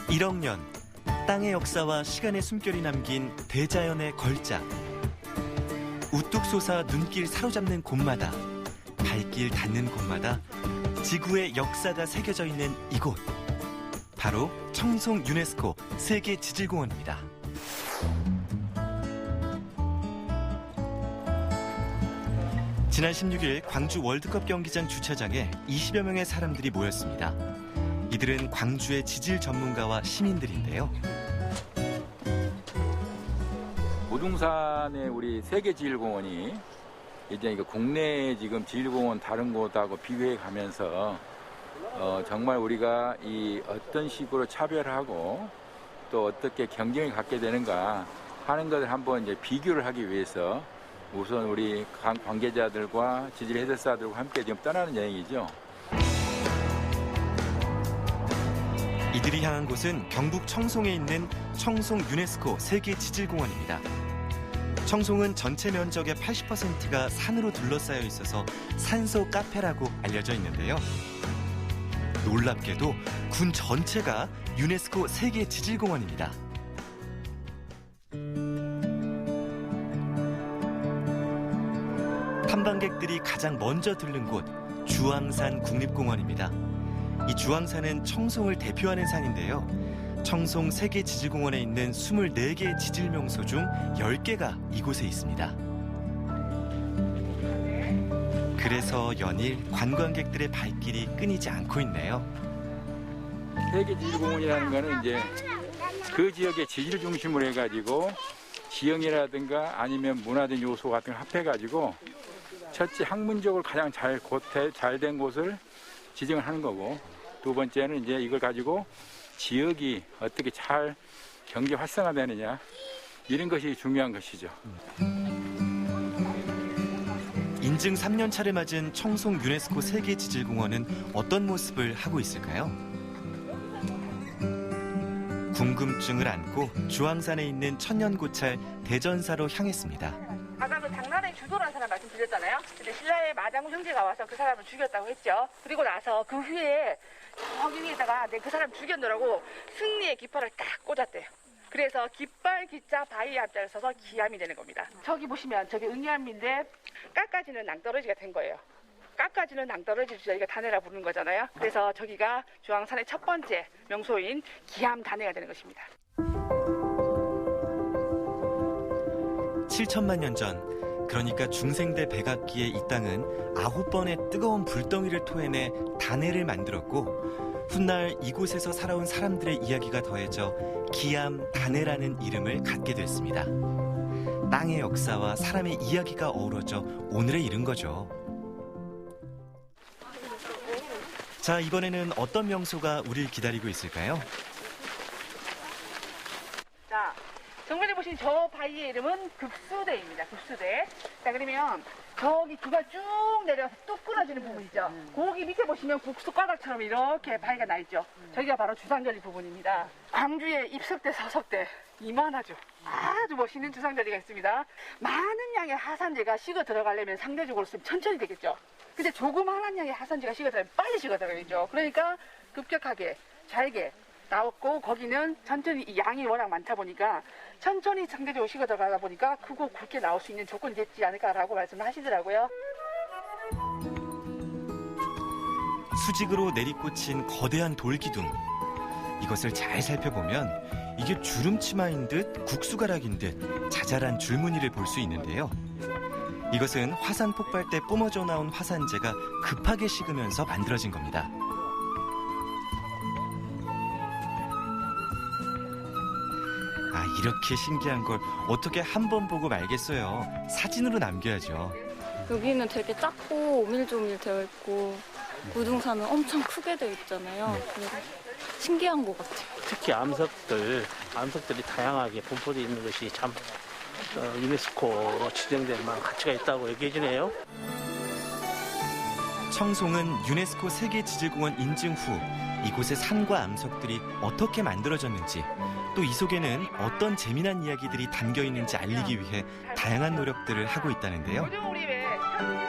1억 년, 땅의 역사와 시간의 숨결이 남긴 대자연의 걸작. 우뚝 솟아 눈길 사로잡는 곳마다, 발길 닿는 곳마다 지구의 역사가 새겨져 있는 이곳. 바로 청송 유네스코 세계지질공원입니다. 지난 16일 광주 월드컵 경기장 주차장에 20여 명의 사람들이 모였습니다. 이들은 광주의 지질 전문가와 시민들인데요. 무등산의 우리 세계지질공원이 이제 국내 지금 지질공원 다른 곳하고 비교해 가면서 정말 우리가 이 어떤 식으로 차별하고 또 어떻게 경쟁을 갖게 되는가 하는 것을 한번 이제 비교를 하기 위해서 우선 우리 관계자들과 지질 해설사들과 함께 지금 떠나는 여행이죠. 이들이 향한 곳은 경북 청송에 있는 청송 유네스코 세계지질공원입니다. 청송은 전체 면적의 80%가 산으로 둘러싸여 있어서 산소 카페라고 알려져 있는데요. 놀랍게도 군 전체가 유네스코 세계지질공원입니다. 탐방객들이 가장 먼저 들른 곳, 주황산 국립공원입니다. 이 주황산은 청송을 대표하는 산인데요. 청송 세계지질공원에 있는 24개의 지질명소 중 10개가 이곳에 있습니다. 그래서 연일 관광객들의 발길이 끊이지 않고 있네요. 세계지질공원이라는 거는 이제 그 지역의 지질 중심으로 해가지고 지형이라든가 아니면 문화적 요소 같은 걸 합해가지고 첫째 학문적으로 가장 잘된 곳을 지정을 하는 거고, 두 번째는 이제 이걸 가지고 지역이 어떻게 잘 경제 활성화되느냐, 이런 것이 중요한 것이죠. 인증 3년 차를 맞은 청송 유네스코 세계지질공원은 어떤 모습을 하고 있을까요? 궁금증을 안고 주황산에 있는 천년고찰 대전사로 향했습니다. 아까 그 장난의 주도라는 사람 말씀드렸잖아요. 근데 신라의 마장군 형제가 와서 그 사람을 죽였다고 했죠. 그리고 나서 그 후에 저기 위에다가 그 사람 죽였노라고 승리의 깃발을 딱 꽂았대요. 그래서 깃발, 기자, 바위 앞자를 써서 기암이 되는 겁니다. 저기 보시면 저기 응암인데 깎아지는 낭떠러지가 된 거예요. 깎아지는 낭떠러지를 저희가 단해라 부르는 거잖아요. 그래서 저기가 주황산의 첫 번째 명소인 기암 단해가 되는 것입니다. 7천만 년 전, 그러니까 중생대 백악기의 이 땅은 9번의 뜨거운 불덩이를 토해내 단해를 만들었고, 훗날 이곳에서 살아온 사람들의 이야기가 더해져 기암 단해라는 이름을 갖게 됐습니다. 땅의 역사와 사람의 이야기가 어우러져 오늘에 이른 거죠. 자, 이번에는 어떤 명소가 우리를 기다리고 있을까요? 자, 정면에 보신 저 바위의 이름은 급수대입니다. 급수대. 자, 그러면 저기 그가 쭉 내려서 뚝 끊어지는 부분 있죠. 거기 밑에 보시면 국수가닥처럼 이렇게 바위가 나 있죠. 저기가 바로 주상절리 부분입니다. 광주의 입석대, 서석대 이만하죠. 아주 멋있는 주상절리가 있습니다. 많은 양의 하산재가 식어 들어가려면 상대적으로 쓰면 천천히 되겠죠. 근데 조그마한 양의 하산재가 식어 들어가면 빨리 식어 들어가겠죠. 그러니까 급격하게 잘게 나왔고, 거기는 천천히 이 양이 워낙 많다 보니까 천천히 상대적으로 식어 들어가다 보니까 크고 굵게 나올 수 있는 조건이 됐지 않을까라고 말씀을 하시더라고요. 수직으로 내리꽂힌 거대한 돌기둥. 이것을 잘 살펴보면 이게 주름치마인 듯 국수가락인 듯 자잘한 줄무늬를 볼 수 있는데요. 이것은 화산 폭발 때 뿜어져 나온 화산재가 급하게 식으면서 만들어진 겁니다. 이렇게 신기한 걸 어떻게 한 번 보고 말겠어요. 사진으로 남겨야죠. 여기는 되게 작고 오밀조밀 되어 있고 무등산은 엄청 크게 되어 있잖아요. 그래서 신기한 것 같아요. 특히 암석들이 다양하게 분포되어 있는 것이 참 유네스코로 지정될 만한 가치가 있다고 얘기해 주네요. 청송은 유네스코 세계지질공원 인증 후 이곳의 산과 암석들이 어떻게 만들어졌는지, 또 이 속에는 어떤 재미난 이야기들이 담겨 있는지 알리기 위해 다양한 노력들을 하고 있다는데요. 요즘 우리 왜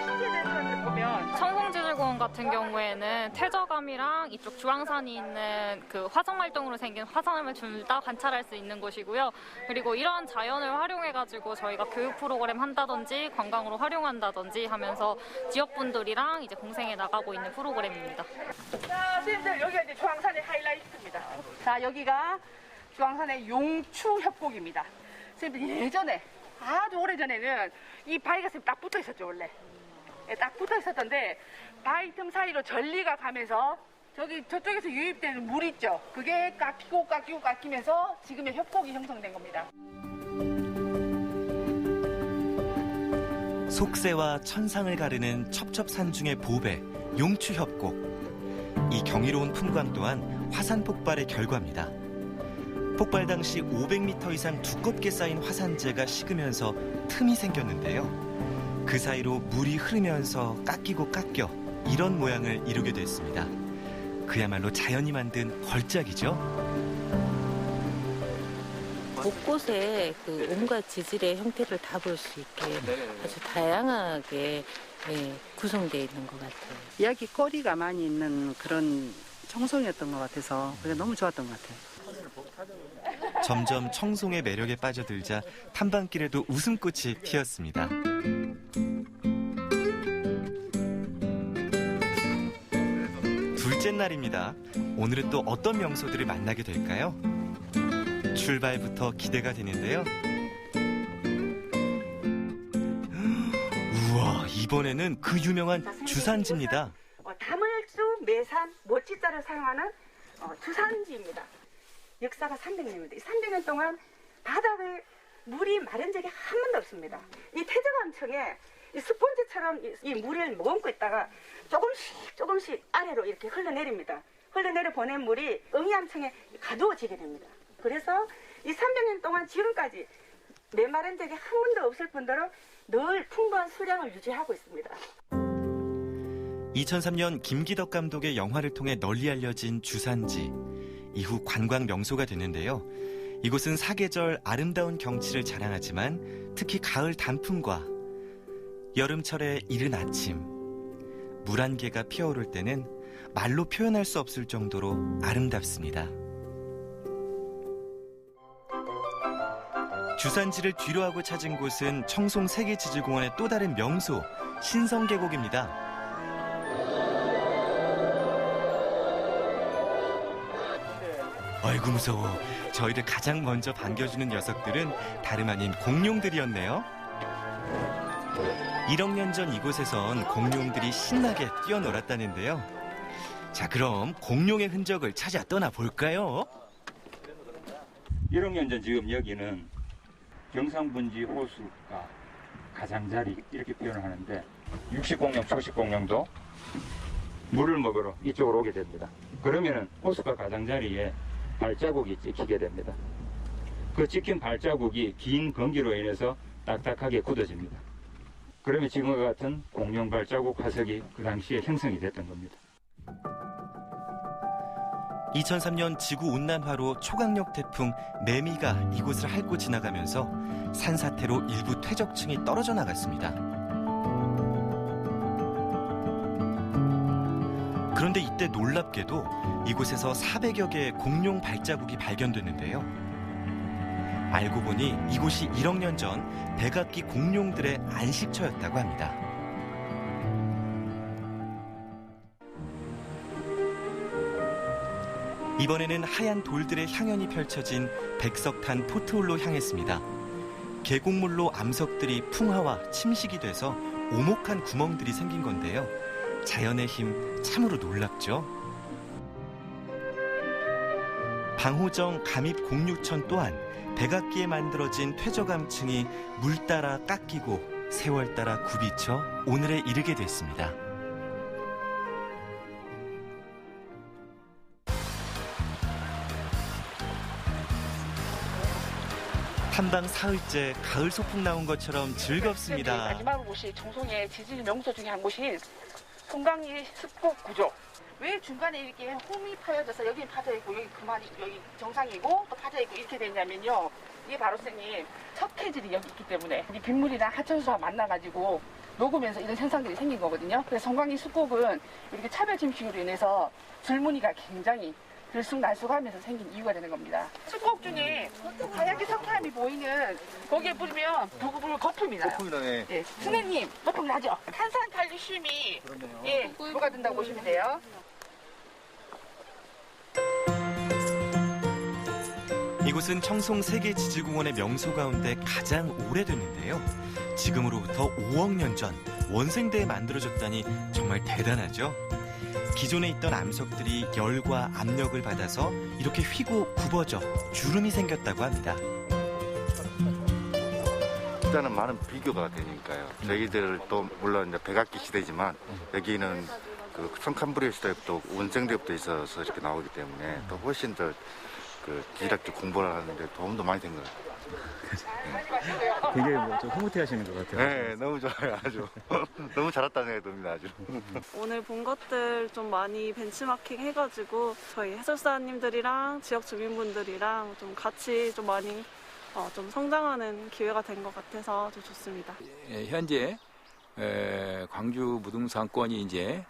시제된 사람들 보면 청송지질공원 같은 경우에는 퇴저감이랑 이쪽 주황산이 있는 그 화성 활동으로 생긴 화산을 둘 다 관찰할 수 있는 곳이고요. 그리고 이런 자연을 활용해가지고 저희가 교육 프로그램 한다든지 관광으로 활용한다든지 하면서 지역분들이랑 이제 공생해 나가고 있는 프로그램입니다. 자, 선생님들 여기가 이제 주황산의 하이라이트입니다. 자, 여기가 주황산의 용추 협곡입니다. 선생님들 예전에 아주 오래전에는 이 바위가 딱 붙어 있었죠, 원래. 예, 딱 붙어 있었던데 바위 틈 사이로 전리가 가면서 저쪽에서 유입되는 물 있죠. 그게 깎이면서 지금의 협곡이 형성된 겁니다. 속세와 천상을 가르는 첩첩산중의 보배, 용추협곡. 이 경이로운 풍광 또한 화산 폭발의 결과입니다. 폭발 당시 500m 이상 두껍게 쌓인 화산재가 식으면서 틈이 생겼는데요. 그 사이로 물이 흐르면서 깎이고 깎여 이런 모양을 이루게 됐습니다. 그야말로 자연이 만든 걸작이죠. 곳곳에 그 온갖 지질의 형태를 다 볼 수 있게 아주 다양하게 구성되어 있는 것 같아요. 이야기거리가 많이 있는 그런 청송이었던 것 같아서 그게 너무 좋았던 것 같아요. 점점 청송의 매력에 빠져들자 탐방길에도 웃음꽃이 피었습니다. 둘째 날입니다. 오늘은 또 어떤 명소들을 만나게 될까요? 출발부터 기대가 되는데요. 우와, 이번에는 그 유명한 주산지입니다. 다물주, 매산, 모찌자를 사용하는 주산지입니다. 역사가 300년입니다. 이 300년 동안 바닥에 물이 마른 적이 한 번도 없습니다. 이 태저감청에 이 스폰지처럼 이 물을 머금고 있다가 조금씩 아래로 이렇게 흘러내립니다. 흘러내려 보낸 물이 응이암청에 가두어지게 됩니다. 그래서 이 300년 동안 지금까지 메마른 적이 한 번도 없을 뿐더러 늘 풍부한 수량을 유지하고 있습니다. 2003년 김기덕 감독의 영화를 통해 널리 알려진 주산지. 이후 관광 명소가 됐는데요. 이곳은 사계절 아름다운 경치를 자랑하지만 특히 가을 단풍과 여름철의 이른 아침, 물 한 개가 피어오를 때는 말로 표현할 수 없을 정도로 아름답습니다. 주산지를 뒤로하고 찾은 곳은 청송 세계지질공원의 또 다른 명소, 신성계곡입니다. 아이고 무서워. 저희를 가장 먼저 반겨주는 녀석들은 다름 아닌 공룡들이었네요. 1억 년 전 이곳에선 공룡들이 신나게 뛰어놀았다는데요. 자, 그럼 공룡의 흔적을 찾아 떠나볼까요? 1억 년 전 지금 여기는 경상분지 호수가 가장자리 이렇게 표현을 하는데 육식공룡, 초식공룡도 물을 먹으러 이쪽으로 오게 됩니다. 그러면은 호수가 가장자리에 발자국이 찍히게 됩니다. 그 찍힌 발자국이 긴 건기로 인해서 딱딱하게 굳어집니다. 그러면 지금과 같은 공룡 발자국 화석이 그 당시에 형성이 됐던 겁니다. 2003년 지구온난화로 초강력 태풍 매미가 이곳을 핥고 지나가면서 산사태로 일부 퇴적층이 떨어져 나갔습니다. 그런데 이때 놀랍게도 이곳에서 400여 개의 공룡 발자국이 발견됐는데요. 알고 보니 이곳이 1억 년 전 백악기 공룡들의 안식처였다고 합니다. 이번에는 하얀 돌들의 향연이 펼쳐진 백석탄 포트홀로 향했습니다. 계곡물로 암석들이 풍화와 침식이 돼서 오목한 구멍들이 생긴 건데요. 자연의 힘 참으로 놀랍죠. 방호정 감입 공유천 또한 백악기에 만들어진 퇴저감층이 물 따라 깎이고 세월 따라 굽이쳐 오늘에 이르게 됐습니다. 탐방 사흘째 가을 소풍 나온 것처럼 즐겁습니다. 마지막 곳이 청송의 지질 명소 중에 한 곳인 송강리 습곡 구조. 왜 중간에 이렇게 홈이 파여져서 여기 파져 있고 여기 그만이 여기 정상이고 또 파져 있고 이렇게 되냐면요. 이게 바로 선생님 척해질이 여기 있기 때문에 이 빗물이랑 하천수와 만나가지고 녹으면서 이런 현상들이 생긴 거거든요. 그래서 성광리 숲곡은 이렇게 차별 침식으로 인해서 줄무늬가 굉장히 들쑥날쑥하면서 생긴 이유가 되는 겁니다. 숲곡 중에 하얗게 석탄이 보이는 거기에 뿌리면 부글부글 거품이 나요. 거품이 나네. 예, 선생님 거품 나죠? 탄산 칼슘이 예, 불가 된다고 보시면 돼요. 이곳은 청송 세계지질공원의 명소 가운데 가장 오래됐는데요. 지금으로부터 5억 년 전 원생대에 만들어졌다니 정말 대단하죠. 기존에 있던 암석들이 열과 압력을 받아서 이렇게 휘고 굽어져 주름이 생겼다고 합니다. 일단은 많은 비교가 되니까요. 저희들 또 물론 이제 백악기 시대지만 여기는 그 성칸브리아 시대부터 원생대부터 있어서 이렇게 나오기 때문에 또 훨씬 더 그 지질학적 공부를 하는데 도움도 많이 된 것 같아요. 되게 좀 흐뭇해 하시는 것 같아요. 네, 너무 좋아요. 아주. 너무 잘했다는 생각이 듭니다. 아주. 오늘 본 것들 좀 많이 벤치마킹 해가지고 저희 해설사님들이랑 지역 주민분들이랑 좀 같이 좀 많이 좀 성장하는 기회가 된 것 같아서 좀 좋습니다. 현재 광주 무등산권이 이제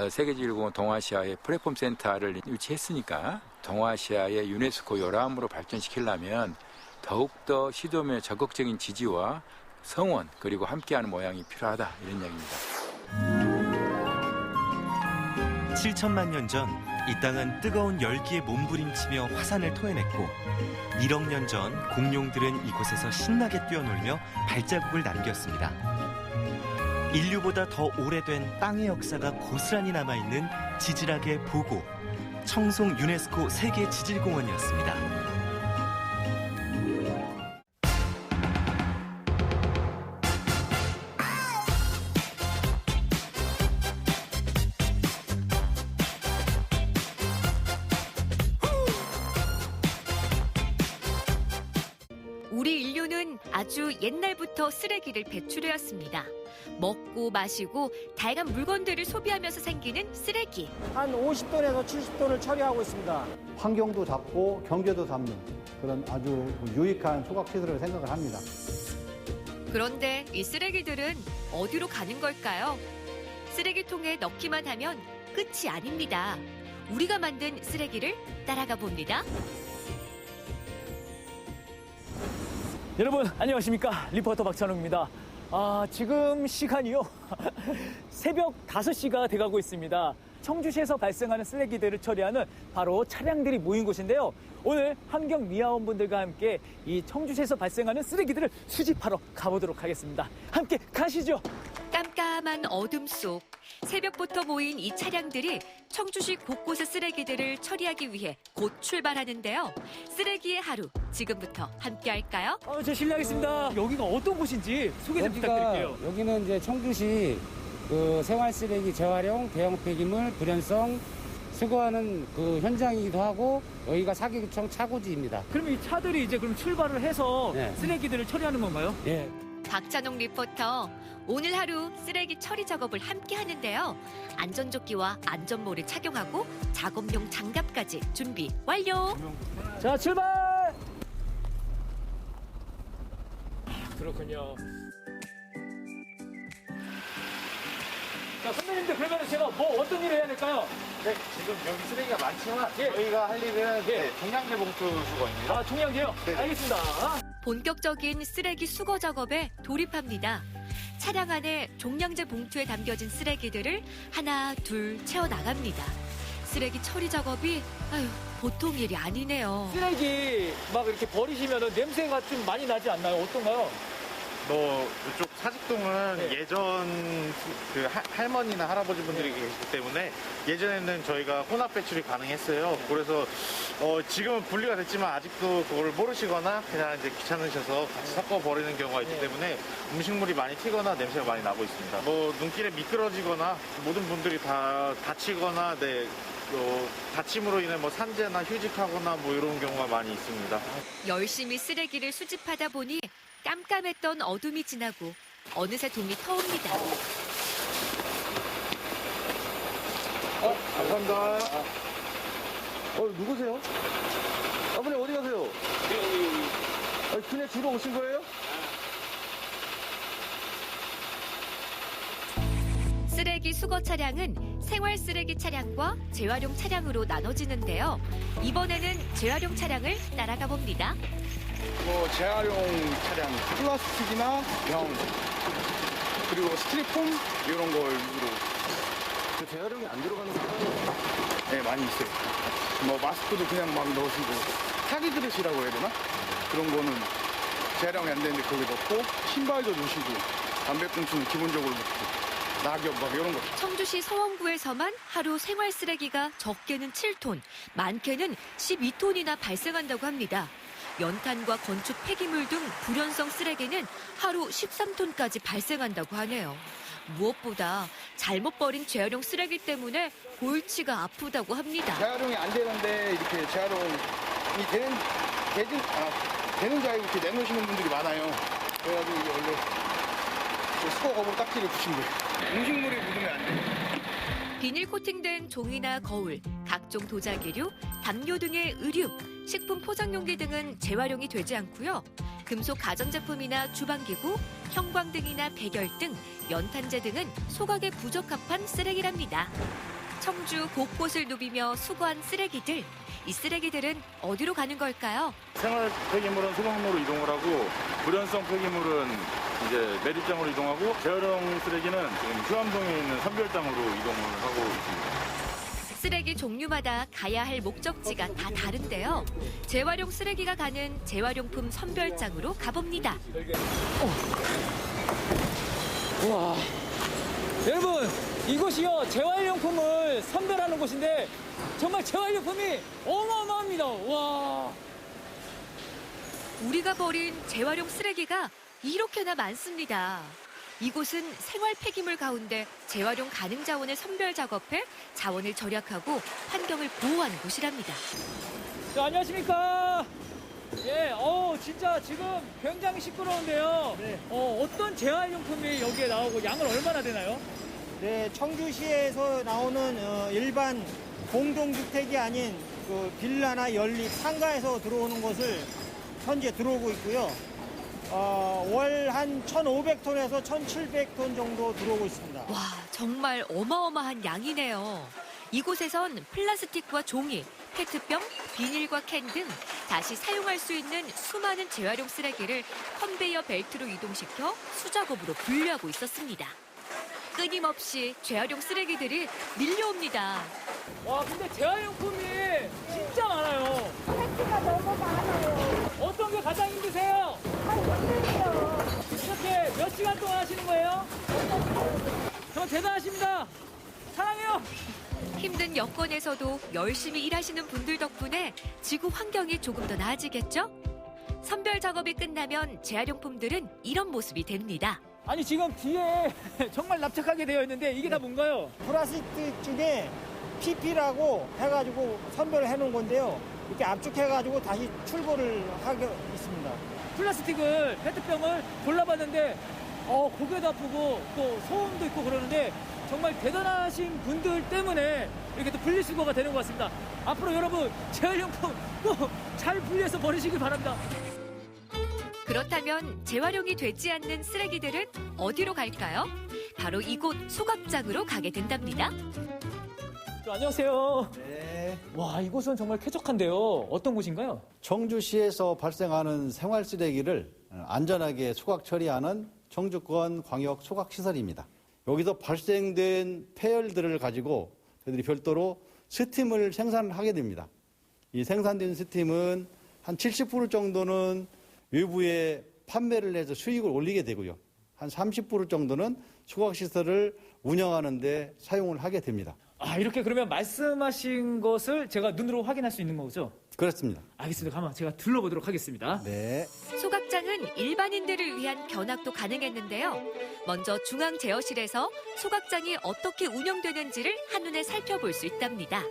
세계지질공원 동아시아의 플랫폼 센터를 유치했으니까 동아시아의 유네스코 요람으로 발전시키려면 더욱더 시도면의 적극적인 지지와 성원 그리고 함께하는 모양이 필요하다 이런 이야기입니다. 7천만 년 전 이 땅은 뜨거운 열기에 몸부림치며 화산을 토해냈고 1억 년 전 공룡들은 이곳에서 신나게 뛰어놀며 발자국을 남겼습니다. 인류보다 더 오래된 땅의 역사가 고스란히 남아있는 지질학의 보고 청송 유네스코 세계지질공원이었습니다. 우리 인류는 아주 옛날부터 쓰레기를 배출해왔습니다. 먹고 마시고 다양한 물건들을 소비하면서 생기는 쓰레기. 한 50톤에서 70톤을 처리하고 있습니다. 환경도 잡고 경제도 잡는 그런 아주 유익한 소각시설을 생각을 합니다. 그런데 이 쓰레기들은 어디로 가는 걸까요? 쓰레기통에 넣기만 하면 끝이 아닙니다. 우리가 만든 쓰레기를 따라가 봅니다. 여러분 안녕하십니까? 리포터 박찬웅입니다. 지금 시간이요. 새벽 5시가 돼가고 있습니다. 청주시에서 발생하는 쓰레기들을 처리하는 바로 차량들이 모인 곳인데요. 오늘 환경미화원분들과 함께 이 청주시에서 발생하는 쓰레기들을 수집하러 가보도록 하겠습니다. 함께 가시죠. 깜깜한 어둠 속 새벽부터 모인 이 차량들이 청주시 곳곳의 쓰레기들을 처리하기 위해 곧 출발하는데요. 쓰레기의 하루 지금부터 함께 할까요? 저 실례하겠습니다. 여기가 어떤 곳인지 소개 좀 부탁드릴게요. 여기는 이제 청주시 그 생활쓰레기 재활용 대형 폐기물 불연성 수거하는 그 현장이기도 하고 여기가 사기구청 차고지입니다. 그럼 이 차들이 이제 그럼 출발을 해서 쓰레기들을 처리하는 건가요? 예. 박찬홍 리포터, 오늘 하루 쓰레기 처리 작업을 함께 하는데요. 안전조끼와 안전모를 착용하고 작업용 장갑까지 준비 완료. 자, 출발! 그렇군요. 자, 선배님들 그러면 제가 뭐 어떤 일을 해야 될까요? 네, 지금 여기 쓰레기가 많지만 저희가 할 일은 종량제 봉투 수거입니다. 종량제요? 네. 알겠습니다. 본격적인 쓰레기 수거 작업에 돌입합니다. 차량 안에 종량제 봉투에 담겨진 쓰레기들을 하나, 둘 채워 나갑니다. 쓰레기 처리 작업이 보통 일이 아니네요. 쓰레기 막 이렇게 버리시면 냄새가 좀 많이 나지 않나요? 어떤가요? 이쪽 사직동은 예전 그 할머니나 할아버지 분들이 계시기 때문에 예전에는 저희가 혼합 배출이 가능했어요. 그래서 지금은 분리가 됐지만 아직도 그걸 모르시거나 그냥 이제 귀찮으셔서 같이 섞어 버리는 경우가 있기 때문에 음식물이 많이 튀거나 냄새가 많이 나고 있습니다. 눈길에 미끄러지거나 모든 분들이 다 다치거나 다침으로 인해 산재나 휴직하거나 이런 경우가 많이 있습니다. 열심히 쓰레기를 수집하다 보니 깜깜했던 어둠이 지나고 어느새 동이 터옵니다. 감사합니다. 누구세요? 아버님 어디 가세요? 그냥 주로 오신 거예요? 쓰레기 수거 차량은 생활 쓰레기 차량과 재활용 차량으로 나눠지는데요. 이번에는 재활용 차량을 따라가 봅니다. 재활용 차량, 플라스틱이나 병, 그리고 스티로폼 이런 걸 위주로. 재활용이 안 들어가는 것도 네, 많이 있어요. 마스크도 그냥 막 넣으시고 사기 그릇이라고 해야 되나? 그런 거는 재활용이 안 되는데 거기 넣고 신발도 넣으시고 담배꽁초는 기본적으로 넣고 낙엽 막 이런 거. 청주시 서원구에서만 하루 생활 쓰레기가 적게는 7톤, 많게는 12톤이나 발생한다고 합니다. 연탄과 건축 폐기물 등 불연성 쓰레기는 하루 13톤까지 발생한다고 하네요. 무엇보다 잘못 버린 재활용 쓰레기 때문에 골치가 아프다고 합니다. 재활용이 안 되는데 이렇게 재활용이 되는 줄 알고 이렇게 내놓으시는 분들이 많아요. 그래가지고 이게 원래 수거 거북 딱지를 붙인 거예요. 음식물에 묻으면 안 돼요. 비닐 코팅된 종이나 거울, 각종 도자기류, 담요 등의 의류, 식품 포장용기 등은 재활용이 되지 않고요. 금속 가전제품이나 주방기구, 형광등이나 백열 등 연탄재 등은 소각에 부적합한 쓰레기랍니다. 청주 곳곳을 누비며 수거한 쓰레기들. 이 쓰레기들은 어디로 가는 걸까요? 생활 폐기물은 소각로로 이동을 하고 불연성 폐기물은 이제 매립장으로 이동하고 재활용 쓰레기는 지금 휴암동에 있는 선별장으로 이동을 하고 있습니다. 쓰레기 종류마다 가야 할 목적지가 다 다른데요. 재활용 쓰레기가 가는 재활용품 선별장으로 가봅니다. 우와. 여러분, 이곳이요, 재활용품을 선별하는 곳인데 정말 재활용품이 어마어마합니다. 와. 우리가 버린 재활용 쓰레기가 이렇게나 많습니다. 이곳은 생활 폐기물 가운데 재활용 가능 자원을 선별 작업해 자원을 절약하고 환경을 보호하는 곳이랍니다. 자, 안녕하십니까. 예, 진짜 지금 굉장히 시끄러운데요. 네. 어떤 재활용품이 여기에 나오고 양은 얼마나 되나요? 네, 청주시에서 나오는 일반 공동주택이 아닌 그 빌라나 연립, 상가에서 들어오는 것을 현재 들어오고 있고요. 월 한 1,500톤에서 1,700톤 정도 들어오고 있습니다. 와, 정말 어마어마한 양이네요. 이곳에선 플라스틱과 종이, 페트병, 비닐과 캔 등 다시 사용할 수 있는 수많은 재활용 쓰레기를 컨베이어 벨트로 이동시켜 수작업으로 분류하고 있었습니다. 끊임없이 재활용 쓰레기들이 밀려옵니다. 와, 근데 재활용품이 진짜 많아요. 택시가 너무 많아요. 어떤 게 가장 힘드세요? 힘들죠. 이렇게 몇 시간 동안 하시는 거예요? 정말 대단하십니다. 사랑해요. 힘든 여건에서도 열심히 일하시는 분들 덕분에 지구 환경이 조금 더 나아지겠죠? 선별 작업이 끝나면 재활용품들은 이런 모습이 됩니다. 아니, 지금 뒤에 정말 납작하게 되어 있는데 이게 다 뭔가요? 플라스틱 중에 PP라고 해가지고 선별을 해놓은 건데요. 이렇게 압축해가지고 다시 출고를 하고 있습니다. 플라스틱을, 페트병을 골라봤는데 고개도 아프고 또 소음도 있고 그러는데 정말 대단하신 분들 때문에 이렇게 또 분리수거가 되는 것 같습니다. 앞으로 여러분 재활용품 꼭 잘 분리해서 버리시길 바랍니다. 그렇다면 재활용이 되지 않는 쓰레기들은 어디로 갈까요? 바로 이곳 소각장으로 가게 된답니다. 안녕하세요. 네. 와, 이곳은 정말 쾌적한데요. 어떤 곳인가요? 청주시에서 발생하는 생활 쓰레기를 안전하게 소각 처리하는 청주권 광역 소각시설입니다. 여기서 발생된 폐열들을 가지고 저희들이 별도로 스팀을 생산을 하게 됩니다. 이 생산된 스팀은 한 70% 정도는 외부에 판매를 해서 수익을 올리게 되고요. 한 30% 정도는 소각시설을 운영하는 데 사용을 하게 됩니다. 아, 이렇게 그러면 말씀하신 것을 제가 눈으로 확인할 수 있는 거죠? 그렇습니다. 알겠습니다. 한번 제가 둘러보도록 하겠습니다. 네. 소각장은 일반인들을 위한 견학도 가능했는데요. 먼저 중앙제어실에서 소각장이 어떻게 운영되는지를 한눈에 살펴볼 수 있답니다.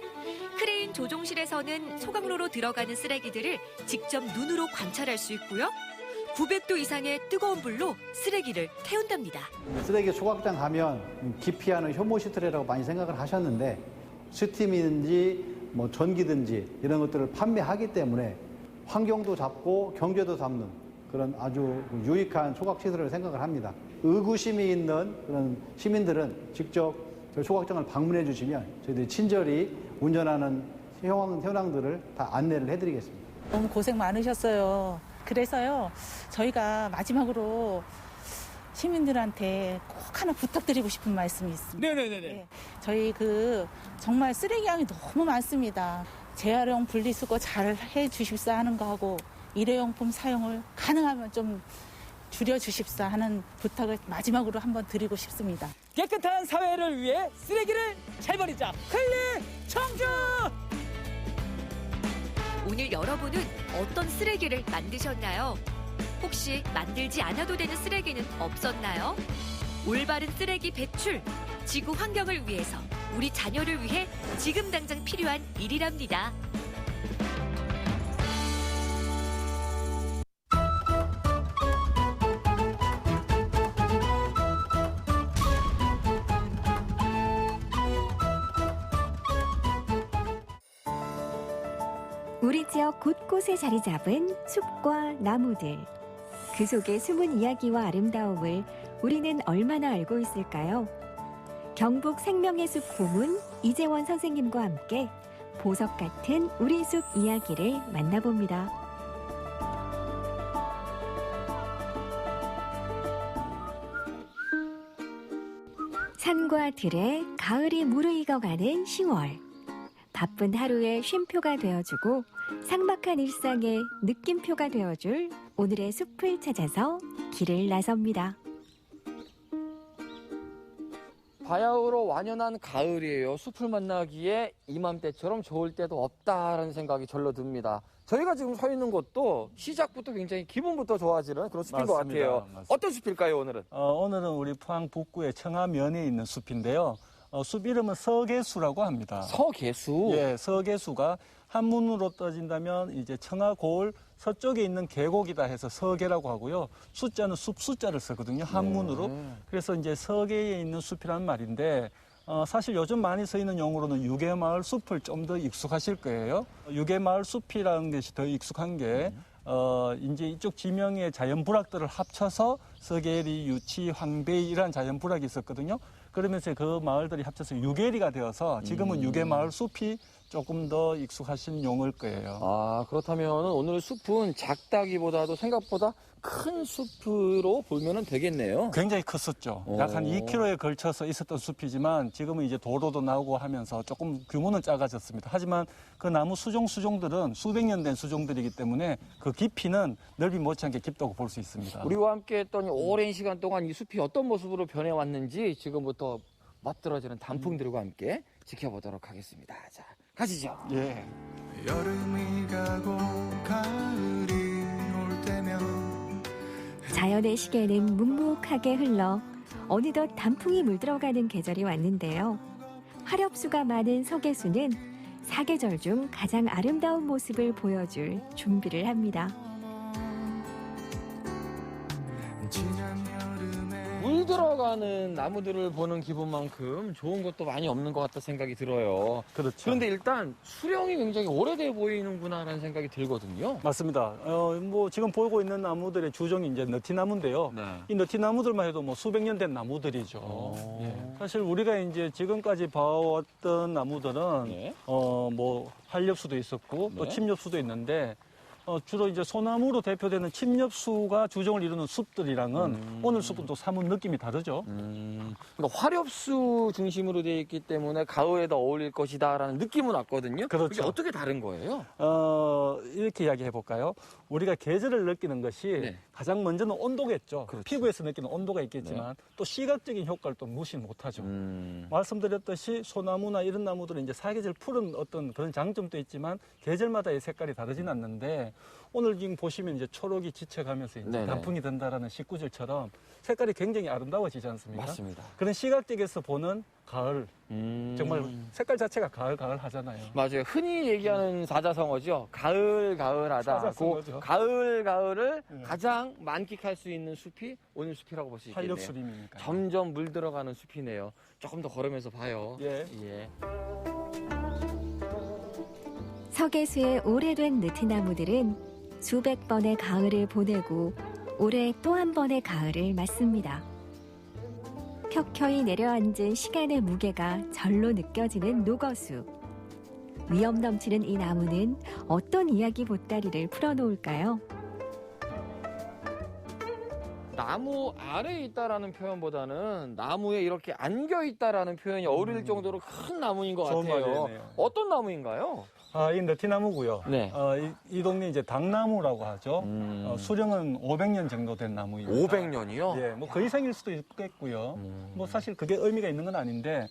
크레인 조종실에서는 소각로로 들어가는 쓰레기들을 직접 눈으로 관찰할 수 있고요. 900도 이상의 뜨거운 불로 쓰레기를 태운답니다. 쓰레기 소각장 가면 기피하는 효모 시설이라고 많이 생각을 하셨는데 스팀이든지 뭐 전기든지 이런 것들을 판매하기 때문에 환경도 잡고 경제도 잡는 그런 아주 유익한 소각 시설을 생각을 합니다. 의구심이 있는 그런 시민들은 직접 저희 소각장을 방문해 주시면 저희들이 친절히 운전하는 현황들을 다 안내를 해드리겠습니다. 너무 고생 많으셨어요. 그래서요, 저희가 마지막으로 시민들한테 꼭 하나 부탁드리고 싶은 말씀이 있습니다. 네네네네. 네, 저희 정말 쓰레기 양이 너무 많습니다. 재활용 분리수거 잘 해주십사 하는 거하고 일회용품 사용을 가능하면 좀 줄여주십사 하는 부탁을 마지막으로 한번 드리고 싶습니다. 깨끗한 사회를 위해 쓰레기를 잘 버리자. 클린 청주! 오늘 여러분은 어떤 쓰레기를 만드셨나요? 혹시 만들지 않아도 되는 쓰레기는 없었나요? 올바른 쓰레기 배출, 지구 환경을 위해서, 우리 자녀를 위해 지금 당장 필요한 일이랍니다. 우리 지역 곳곳에 자리 잡은 숲과 나무들. 그 속의 숨은 이야기와 아름다움을 우리는 얼마나 알고 있을까요? 경북 생명의 숲 고문 이재원 선생님과 함께 보석 같은 우리 숲 이야기를 만나봅니다. 산과 들에 가을이 무르익어가는 10월. 바쁜 하루의 쉼표가 되어주고 삭막한 일상의 느낌표가 되어줄 오늘의 숲을 찾아서 길을 나섭니다. 바야흐로 완연한 가을이에요. 숲을 만나기에 이맘때처럼 좋을 때도 없다라는 생각이 절로 듭니다. 저희가 지금 서 있는 곳도 시작부터 굉장히 기분부터 좋아지는 그런 숲인 것 같아요. 맞습니다. 어떤 숲일까요, 오늘은? 오늘은 우리 포항 북구의 청하면에 있는 숲인데요. 숲 이름은 서계수라고 합니다. 서계수? 예, 서계수가 한문으로 떠진다면 이제 청하고을 서쪽에 있는 계곡이다 해서 서계라고 하고요. 숫자는 숲 숫자를 쓰거든요. 한문으로. 그래서 이제 서계에 있는 숲이라는 말인데 사실 요즘 많이 쓰이는 용어로는 유계마을 숲을 좀 더 익숙하실 거예요. 유계마을 숲이라는 것이 더 익숙한 게 이제 이쪽 지명의 자연부락들을 합쳐서 서계리, 유치, 황배이 이런 자연부락이 있었거든요. 그러면서 그 마을들이 합쳐서 유계리가 되어서 지금은 유계마을 숲이 조금 더 익숙하신 용어일 거예요. 아, 그렇다면 오늘 숲은 작다기보다도 생각보다 큰 숲으로 보면 되겠네요. 굉장히 컸었죠. 약 한 2km에 걸쳐서 있었던 숲이지만 지금은 이제 도로도 나오고 하면서 조금 규모는 작아졌습니다. 하지만 그 나무 수종들은 수백 년 된 수종들이기 때문에 그 깊이는 넓이 못지않게 깊다고 볼 수 있습니다. 우리와 함께 했던 오랜 시간 동안 이 숲이 어떤 모습으로 변해왔는지 지금부터 멋들어지는 단풍들과 함께 지켜보도록 하겠습니다. 자, 가시죠. 예. 여름이 가고 가을이 올 때면 자연의 시계는 묵묵하게 흘러 어느덧 단풍이 물들어가는 계절이 왔는데요. 화렵수가 많은 서계수는 사계절 중 가장 아름다운 모습을 보여줄 준비를 합니다. 물 들어가는 나무들을 보는 기분만큼 좋은 것도 많이 없는 것 같다 생각이 들어요. 그렇죠. 그런데 일단 수령이 굉장히 오래돼 보이는구나라는 생각이 들거든요. 맞습니다. 뭐 지금 보고 있는 나무들의 주종이 이제 너티나무인데요. 이 너티나무들만 해도 뭐 수백 년 된 나무들이죠. 예. 사실 우리가 이제 지금까지 봐왔던 나무들은 뭐 활엽수도 있었고 또 침엽수도 있는데 주로 이제 소나무로 대표되는 침엽수가 주종을 이루는 숲들이랑은 오늘 숲은 또 사뭇 느낌이 다르죠. 그러니까 화렵수 중심으로 되어 있기 때문에 가을에 더 어울릴 것이다라는 느낌은 왔거든요. 그렇죠. 그게 어떻게 다른 거예요? 이렇게 이야기해 볼까요? 우리가 계절을 느끼는 것이 가장 먼저는 온도겠죠. 피부에서 느끼는 온도가 있겠지만 또 시각적인 효과를 또 무시 못하죠. 말씀드렸듯이 소나무나 이런 나무들은 이제 사계절 푸른 어떤 그런 장점도 있지만 계절마다의 색깔이 다르진 않는데 오늘 지금 보시면 이제 초록이 지쳐가면서 이제 단풍이 든다라는 식구절처럼 색깔이 굉장히 아름다워지지 않습니까? 맞습니다. 그런 시각적에서 보는 가을, 정말 색깔 자체가 가을 하잖아요. 맞아요. 흔히 얘기하는 사자성어죠. 가을하다. 사자성어죠. 가을을 가장 만끽할 수 있는 숲이 오늘 숲이라고 볼 수 있겠네요. 활력수림이니까. 점점 물 들어가는 숲이네요. 조금 더 걸으면서 봐요. 예. 서계수의 오래된 느티나무들은 수백 번의 가을을 보내고 올해 또 한 번의 가을을 맞습니다. 켜켜이 내려앉은 시간의 무게가 절로 느껴지는 녹어수. 위험 넘치는 이 나무는 어떤 이야기 보따리를 풀어놓을까요? 나무 아래에 있다라는 표현보다는 나무에 이렇게 안겨 있다라는 표현이 어울릴 정도로 큰 나무인 것 좋은 같아요. 말이네요. 어떤 나무인가요? 이 너티나무고요. 네. 이 동네 이제 당나무라고 하죠. 수령은 500년 정도 된 나무입니다. 500년이요? 예, 뭐 그 이상일 수도 있겠고요. 뭐 사실 그게 의미가 있는 건 아닌데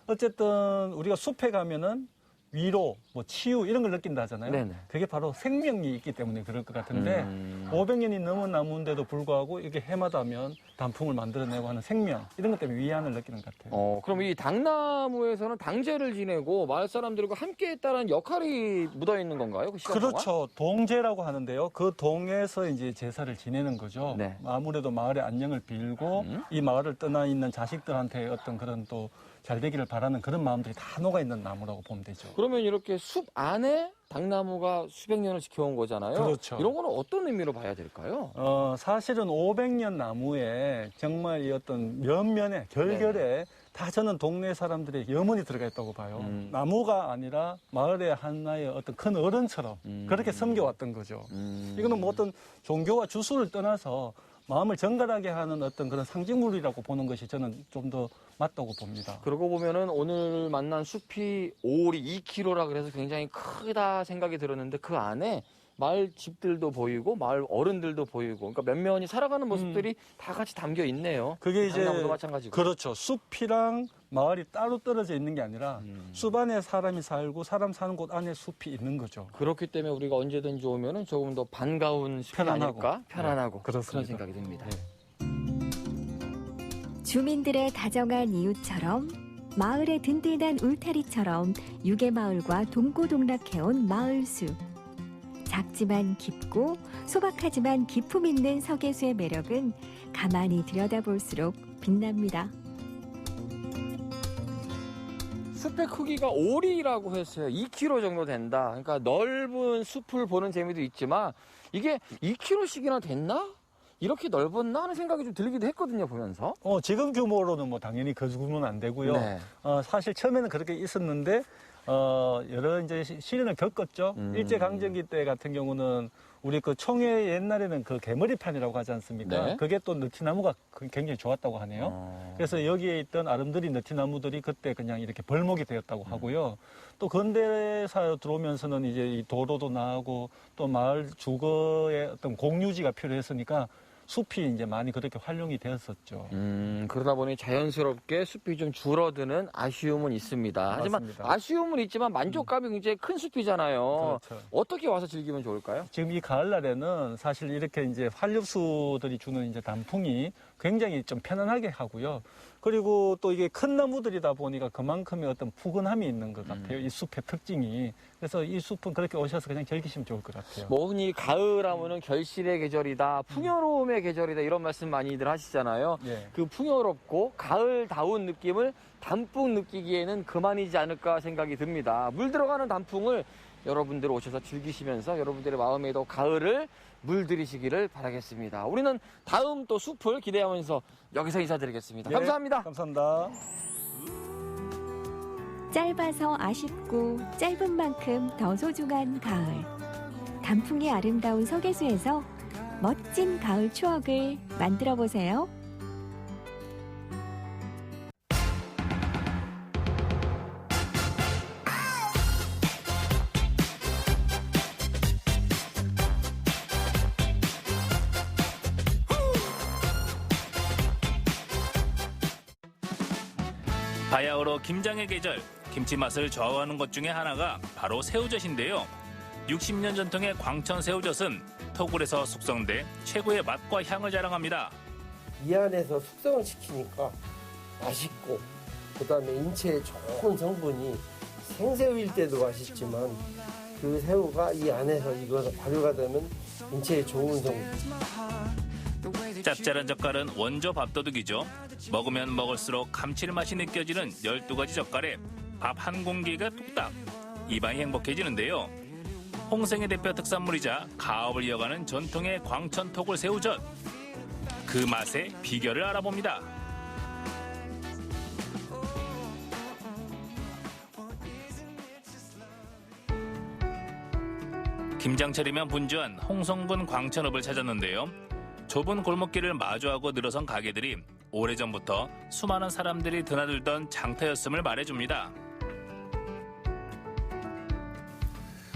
어쨌든 우리가 숲에 가면은 위로, 뭐 치유 이런 걸 느낀다 하잖아요. 네네. 그게 바로 생명이 있기 때문에 그럴 것 같은데 500년이 넘은 나무인데도 불구하고 이렇게 해마다면 단풍을 만들어내고 하는 생명 이런 것 때문에 위안을 느끼는 것 같아요. 그럼 이 당나무에서는 당제를 지내고 마을 사람들과 함께 했다는 역할이 묻어 있는 건가요? 그 시간 그렇죠. 동제라고 하는데요. 그 동에서 이제 제사를 지내는 거죠. 네. 아무래도 마을의 안녕을 빌고 이 마을을 떠나 있는 자식들한테 어떤 그런 또 잘 되기를 바라는 그런 마음들이 다 녹아 있는 나무라고 보면 되죠. 그러면 이렇게 숲 안에 당나무가 수백 년을 지켜온 거잖아요. 그렇죠. 이런 거는 어떤 의미로 봐야 될까요? 사실은 500년 나무에 정말 이 어떤 면면에 결결에 다 저는 동네 사람들의 염원이 들어가 있다고 봐요. 나무가 아니라 마을의 하나의 어떤 큰 어른처럼 그렇게 섬겨왔던 거죠. 이거는 뭐 어떤 종교와 주술을 떠나서 마음을 정갈하게 하는 어떤 그런 상징물이라고 보는 것이 저는 좀 더 맞다고 봅니다. 그러고 보면은 오늘 만난 숲이 오리 2km라 그래서 굉장히 크다 생각이 들었는데 그 안에 마을 집들도 보이고 마을 어른들도 보이고 그러니까 면면이 살아가는 모습들이 다 같이 담겨 있네요. 그게 이제 당나무도 마찬가지고. 그렇죠. 숲이랑 마을이 따로 떨어져 있는 게 아니라 숲 안에 사람이 살고 사람 사는 곳 안에 숲이 있는 거죠. 그렇기 때문에 우리가 언제든지 오면은 조금 더 반가운 숲이 아닐까? 편안하고 네, 그런 그렇습니다. 생각이 듭니다. 주민들의 다정한 이웃처럼 마을의 든든한 울타리처럼 유개마을과 동고동락해온 마을숲. 작지만 깊고 소박하지만 기품 있는 석회수의 매력은 가만히 들여다볼수록 빛납니다. 숲의 크기가 오리라고 했어요. 2km 정도 된다. 그러니까 넓은 숲을 보는 재미도 있지만 이게 2km씩이나 됐나? 이렇게 넓었나 하는 생각이 좀 들기도 했거든요, 보면서. 지금 규모로는 뭐 당연히 그 규모는 안 되고요. 네. 사실 처음에는 그렇게 있었는데 여러 이제 시련을 겪었죠. 일제강점기 때 같은 경우는 우리 그 총회 옛날에는 그 개머리판이라고 하지 않습니까? 네. 그게 또 너티나무가 굉장히 좋았다고 하네요. 그래서 여기에 있던 아름드리 너티나무들이 그때 그냥 이렇게 벌목이 되었다고 하고요. 또 근대사로 들어오면서는 이제 이 도로도 나오고 또 마을 주거의 어떤 공유지가 필요했으니까 숲이 이제 많이 그렇게 활용이 되었었죠. 그러다 보니 자연스럽게 숲이 좀 줄어드는 아쉬움은 있습니다. 하지만 맞습니다. 아쉬움은 있지만 만족감이 굉장히 큰 숲이잖아요. 그렇죠. 어떻게 와서 즐기면 좋을까요? 지금 이 가을날에는 사실 이렇게 이제 활류수들이 주는 이제 단풍이 굉장히 좀 편안하게 하고요. 그리고 또 이게 큰 나무들이다 보니까 그만큼의 어떤 푸근함이 있는 것 같아요. 이 숲의 특징이. 그래서 이 숲은 그렇게 오셔서 그냥 즐기시면 좋을 것 같아요. 뭐 흔히 가을 하면은 결실의 계절이다, 풍요로움의 계절이다 이런 말씀 많이들 하시잖아요. 예. 그 풍요롭고 가을다운 느낌을 단풍 느끼기에는 그만이지 않을까 생각이 듭니다. 물 들어가는 단풍을 여러분들 오셔서 즐기시면서 여러분들의 마음에도 가을을 물들이시기를 바라겠습니다. 우리는 다음 또 숲을 기대하면서 여기서 인사드리겠습니다. 예, 감사합니다. 감사합니다. 짧아서 아쉽고 짧은 만큼 더 소중한 가을. 단풍이 아름다운 석회수에서 멋진 가을 추억을 만들어 보세요. 바야흐로 김장의 계절, 김치 맛을 좌우하는 것 중에 하나가 바로 새우젓인데요. 60년 전통의 광천 새우젓은 토굴에서 숙성돼 최고의 맛과 향을 자랑합니다. 이 안에서 숙성을 시키니까 맛있고 그다음에 인체에 좋은 성분이 생새우일 때도 맛있지만 그 새우가 이 안에서 익어서 발효가 되면 인체에 좋은 성분. 짭짤한 젓갈은 원조 밥도둑이죠. 먹으면 먹을수록 감칠맛이 느껴지는 12가지 젓갈에 밥 한 공기가 뚝딱 입안이 행복해지는데요. 홍생의 대표 특산물이자 가업을 이어가는 전통의 광천 토굴 새우젓. 그 맛의 비결을 알아봅니다. 김장철이면 분주한 홍성군 광천읍을 찾았는데요. 좁은 골목길을 마주하고 늘어선 가게들이 오래전부터 수많은 사람들이 드나들던 장터였음을 말해줍니다.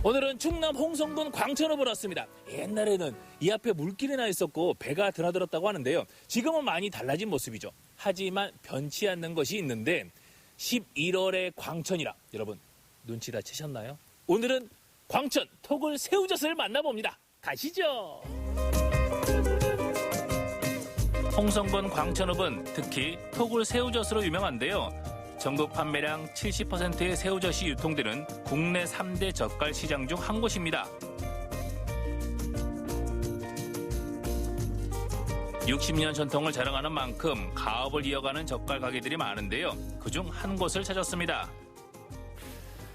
오늘은 충남 홍성군 광천읍을 왔습니다. 옛날에는 이 앞에 물길이나 있었고 배가 드나들었다고 하는데요. 지금은 많이 달라진 모습이죠. 하지만 변치 않는 것이 있는데 11월의 광천이라 여러분 눈치 다 채셨나요? 오늘은 광천 토굴 새우젓을 만나봅니다. 가시죠. 홍성군 광천읍은 특히 토굴 새우젓으로 유명한데요. 전국 판매량 70%의 새우젓이 유통되는 국내 3대 젓갈 시장 중 한 곳입니다. 60년 전통을 자랑하는 만큼 가업을 이어가는 젓갈 가게들이 많은데요. 그중 한 곳을 찾았습니다.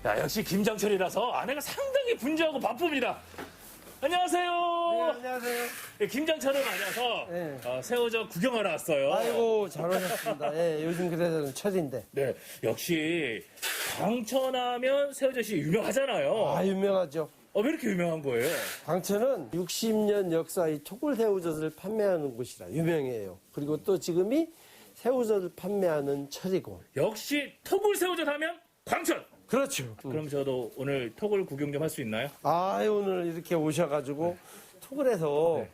야, 역시 김장철이라서 아내가 상당히 분주하고 바쁩니다. 안녕하세요. 네, 안녕하세요. 김장철을 맞아서 새우젓 구경하러 왔어요. 아이고, 잘 오셨습니다. 예, 요즘 그래서는 철인데. 네, 역시 광천하면 새우젓이 유명하잖아요. 아, 유명하죠. 왜 이렇게 유명한 거예요? 광천은 60년 역사의 토굴 새우젓을 판매하는 곳이라 유명해요. 그리고 또 지금이 새우젓을 판매하는 철이고. 역시 토굴 새우젓 하면 광천. 그렇죠. 그럼 저도 오늘 토굴 구경 좀 할 수 있나요? 아, 오늘 이렇게 오셔가지고 토굴에서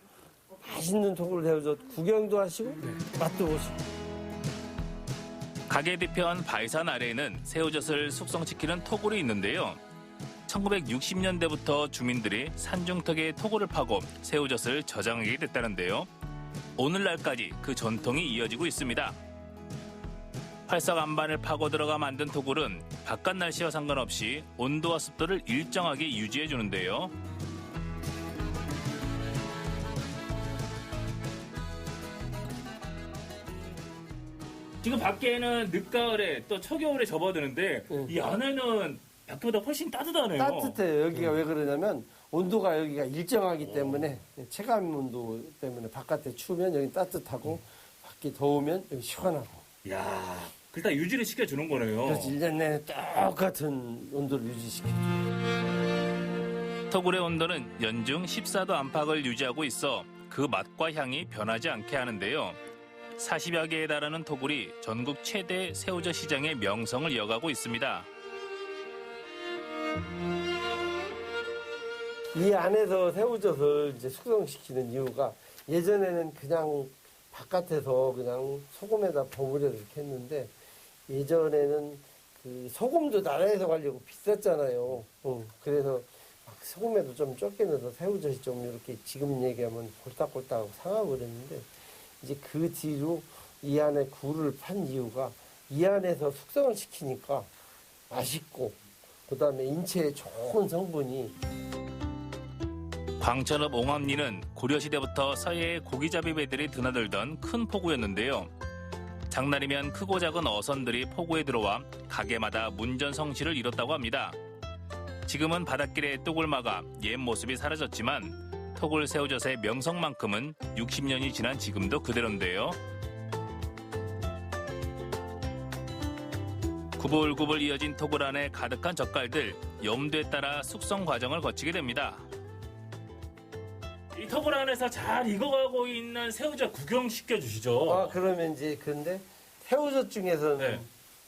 맛있는 토굴 새우젓 구경도 하시고 맛도 보시고. 가게 뒤편 바위산 아래에는 새우젓을 숙성시키는 토굴이 있는데요. 1960년대부터 주민들이 산중턱에 토굴을 파고 새우젓을 저장하게 됐다는데요. 오늘날까지 그 전통이 이어지고 있습니다. 활석 안반을 파고 들어가 만든 토굴은 바깥 날씨와 상관없이 온도와 습도를 일정하게 유지해 주는데요. 지금 밖에는 늦가을에 또 초겨울에 접어드는데 이 안에는 밖보다 훨씬 따뜻하네요. 따뜻해요. 여기가 왜 그러냐면 온도가 여기가 일정하기 때문에 체감 온도 때문에 바깥에 추우면 여기 따뜻하고 밖이 더우면 여기 시원하고. 이야, 일단 유지를 시켜주는 거네요. 그래서 1년 내내 똑같은 온도를 유지시켜줘. 토굴의 온도는 연중 14도 안팎을 유지하고 있어 그 맛과 향이 변하지 않게 하는데요. 40여 개에 달하는 토굴이 전국 최대 새우젓 시장의 명성을 이어가고 있습니다. 이 안에서 새우젓을 이제 숙성시키는 이유가 예전에는 그냥 바깥에서 그냥 소금에다 버무려 이렇게 했는데 예전에는 그 소금도 나라에서 가려고 비쌌잖아요. 그래서 막 소금에도 좀 적게 넣어서 새우젓이 좀 이렇게 지금 얘기하면 골딱골딱하고 상하고 그랬는데 이제 그 뒤로 이 안에 굴을 판 이유가 이 안에서 숙성을 시키니까 맛있고 그다음에 인체에 좋은 성분이. 광천읍 옹암리는 고려시대부터 서해의 고기잡이 배들이 드나들던 큰 포구였는데요. 장날이면 크고 작은 어선들이 포구에 들어와 가게마다 문전성시를 이뤘다고 합니다. 지금은 바닷길에 뚝을 막아 옛 모습이 사라졌지만 토굴 새우젓의 명성만큼은 60년이 지난 지금도 그대로인데요. 구불구불 이어진 토굴 안에 가득한 젓갈들, 염도에 따라 숙성 과정을 거치게 됩니다. 이 토굴 안에서 잘 익어가고 있는 새우젓 구경시켜 주시죠. 아, 그러면 이제 근데 새우젓 중에서는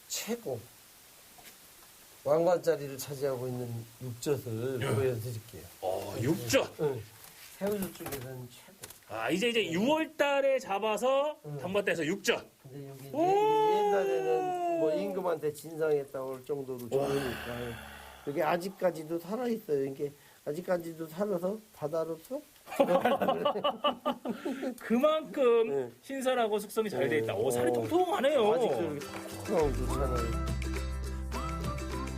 최고 왕관자리를 차지하고 있는 육젓을 보여드릴게요. 육젓? 응. 새우젓 중에서는 최고. 아, 이제 6월 달에 잡아서 담갔다 해서 육젓. 근데 여기 옛날에는 뭐 임금한테 진상했다 올 정도로 좋으니까 여기 아직까지도 살아있어요. 이게 아직까지도 살아서 바다로서 그만큼 신선하고 숙성이 잘 돼 있다. 살이 통통하네요. 아직도 좋잖아요.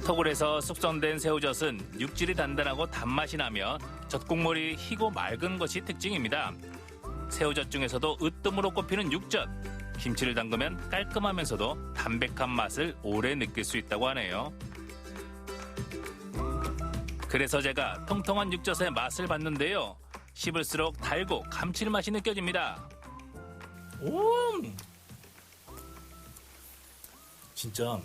토굴에서 숙성된 새우젓은 육질이 단단하고 단맛이 나며 젓국물이 희고 맑은 것이 특징입니다. 새우젓 중에서도 으뜸으로 꼽히는 육젓. 김치를 담그면 깔끔하면서도 담백한 맛을 오래 느낄 수 있다고 하네요. 그래서 제가 통통한 육젓의 맛을 봤는데요. 씹을수록 달고 감칠맛이 느껴집니다. 진짜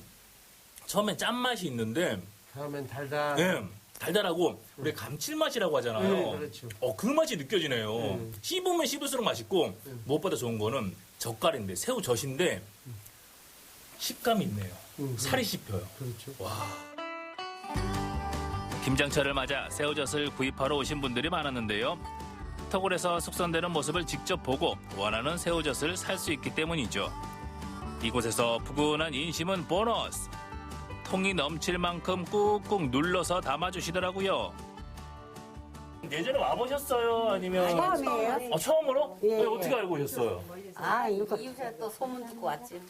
처음엔 짠맛이 있는데 다음엔 달달. 네, 달달하고 우리 감칠맛이라고 하잖아요. 네, 그렇죠. 그 맛이 느껴지네요. 씹으면 씹을수록 맛있고 무엇보다 좋은 거는 젓갈인데 새우젓인데 식감이 있네요. 살이 씹혀요. 그렇죠. 와. 김장철을 맞아 새우젓을 구입하러 오신 분들이 많았는데요. 터굴에서 숙성되는 모습을 직접 보고 원하는 새우젓을 살 수 있기 때문이죠. 이곳에서 푸근한 인심은 보너스. 통이 넘칠 만큼 꾹꾹 눌러서 담아주시더라고요. 예전에 와보셨어요? 아니면? 처음이에요. 처음으로? 예, 예. 어떻게 알고 오셨어요? 이웃에 또 소문 듣고 왔지.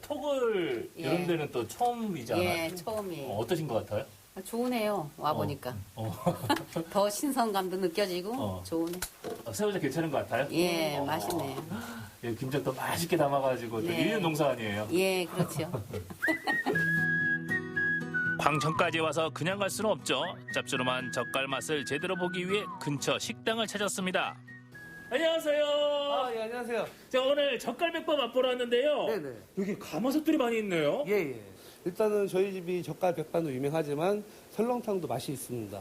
톡을 예. 이런 데는 또 처음이잖아요. 예, 처음이에요. 어떠신 것 같아요? 좋으네요. 와보니까. 더 신선감도 느껴지고 좋으네. 새우젓 괜찮은 것 같아요? 예, 맛있네요. 예, 김장도 맛있게 담아가지고 또 네. 1년 농사 아니에요? 예, 그렇죠. 광천까지 와서 그냥 갈 수는 없죠. 짭조름한 젓갈 맛을 제대로 보기 위해 근처 식당을 찾았습니다. 안녕하세요. 예, 안녕하세요. 제가 오늘 젓갈백반 맛보러 왔는데요. 네네. 여기 가마솥들이 많이 있네요. 예, 예. 일단은 저희 집이 젓갈 백반도 유명하지만 설렁탕도 맛이 있습니다.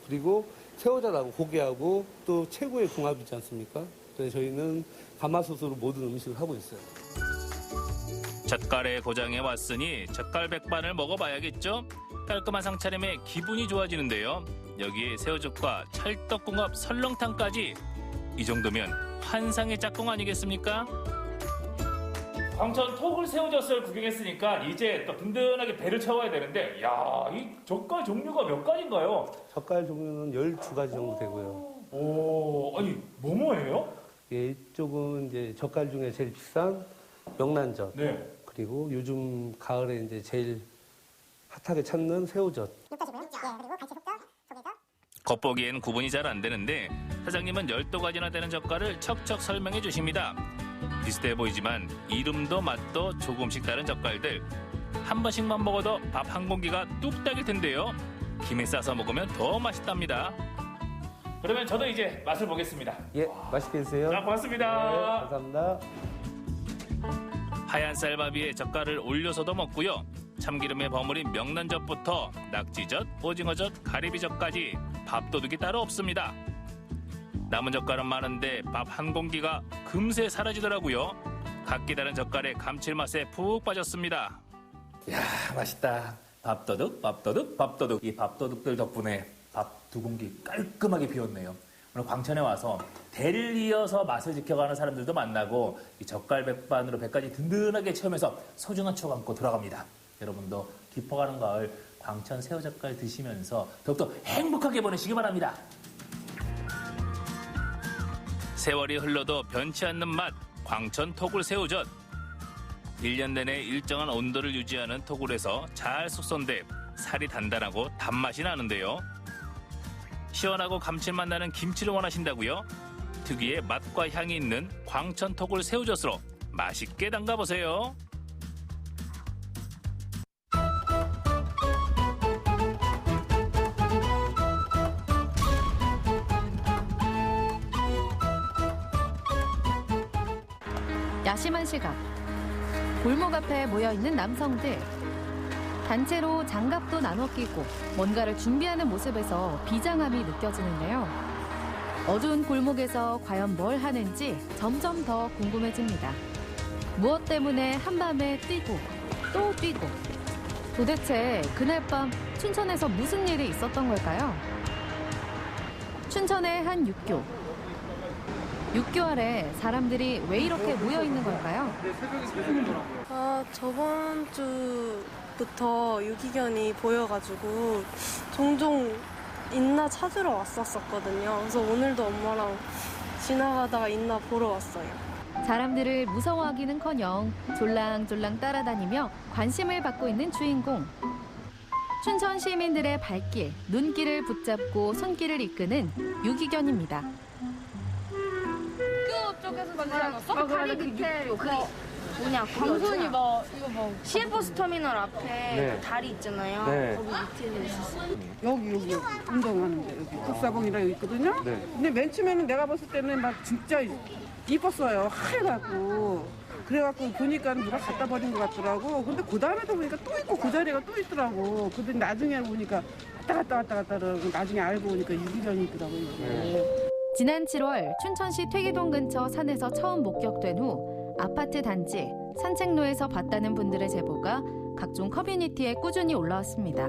그리고 새우젓하고 고기하고 또 최고의 궁합이지 않습니까? 그래서 저희는 가마솥으로 모든 음식을 하고 있어요. 젓갈의 고장에 왔으니 젓갈백반을 먹어봐야겠죠? 깔끔한 상차림에 기분이 좋아지는데요. 여기에 새우젓과 찰떡궁합 설렁탕까지. 이 정도면 환상의 짝꿍 아니겠습니까? 광천 토굴 새우젓을 구경했으니까 이제 또 든든하게 배를 채워야 되는데, 야, 이 젓갈 종류가 몇 가지인가요? 젓갈 종류는 12가지 정도 되고요. 오, 아니, 뭐예요? 예, 이쪽은 이제 젓갈 중에 제일 비싼 명란젓. 네. 그리고 요즘 가을에 이제 제일 핫하게 찾는 새우젓. 겉보기엔 구분이 잘 안 되는데 사장님은 12가지나 되는 젓갈을 척척 설명해 주십니다. 비슷해 보이지만 이름도 맛도 조금씩 다른 젓갈들. 한 번씩만 먹어도 밥 한 공기가 뚝딱일 텐데요. 김에 싸서 먹으면 더 맛있답니다. 그러면 저도 이제 맛을 보겠습니다. 예, 맛있게 드세요. 고맙습니다. 네, 감사합니다. 하얀 쌀밥 위에 젓갈을 올려서도 먹고요. 참기름에 버무린 명란젓부터 낙지젓, 오징어젓, 가리비젓까지 밥도둑이 따로 없습니다. 남은 젓갈은 많은데 밥 한 공기가 금세 사라지더라고요. 각기 다른 젓갈의 감칠맛에 푹 빠졌습니다. 이야, 맛있다. 밥도둑, 밥도둑, 밥도둑. 이 밥도둑들 덕분에 밥 두 공기 깔끔하게 비웠네요. 오늘 광천에 와서 대를 이어서 맛을 지켜가는 사람들도 만나고 이 젓갈 백반으로 배까지 든든하게 체험해서 소중한 추억 안고 돌아갑니다. 여러분도 깊어가는 가을 광천 새우젓갈 드시면서 더욱더 행복하게 보내시기 바랍니다. 세월이 흘러도 변치 않는 맛, 광천 토굴 새우젓. 1년 내내 일정한 온도를 유지하는 토굴에서 잘 숙성돼 살이 단단하고 단맛이 나는데요. 시원하고 감칠맛 나는 김치를 원하신다고요? 특유의 맛과 향이 있는 광천 토굴 새우젓으로 맛있게 담가보세요. 야심한 시각. 골목 앞에 모여있는 남성들. 단체로 장갑도 나눠 끼고 뭔가를 준비하는 모습에서 비장함이 느껴지는데요. 어두운 골목에서 과연 뭘 하는지 점점 더 궁금해집니다. 무엇 때문에 한밤에 뛰고 또 뛰고. 도대체 그날 밤 춘천에서 무슨 일이 있었던 걸까요? 춘천의 한 육교. 육교 아래 사람들이 왜 이렇게 모여 있는 걸까요? 저번 주부터 유기견이 보여가지고 종종 있나 찾으러 왔었거든요. 그래서 오늘도 엄마랑 지나가다가 있나 보러 왔어요. 사람들을 무서워하기는커녕 졸랑졸랑 따라다니며 관심을 받고 있는 주인공. 춘천 시민들의 발길, 눈길을 붙잡고 손길을 이끄는 유기견입니다. 쪽에서 만들지 않았어? 다리 밑에 뭐냐 광선이 이거 시외버스 터미널 앞에 네. 그 다리 있잖아요. 네. 거기 밑에 있었어. 여기 운동하는데 여기 국사봉이라 여기 있거든요. 네. 근데 맨 처음에는 내가 봤을 때는 막 진짜 이뻤어요. 하얘갖고 그래갖고 보니까 누가 갖다 버린 것 같더라고. 근데 그 다음에도 보니까 또 있고 그 자리가 또 있더라고. 근데 나중에 보니까 왔다 갔다 그러고 나중에 알고 보니까 유기견이 있더라고요. 이게. 지난 7월 춘천시 퇴계동 근처 산에서 처음 목격된 후 아파트 단지, 산책로에서 봤다는 분들의 제보가 각종 커뮤니티에 꾸준히 올라왔습니다.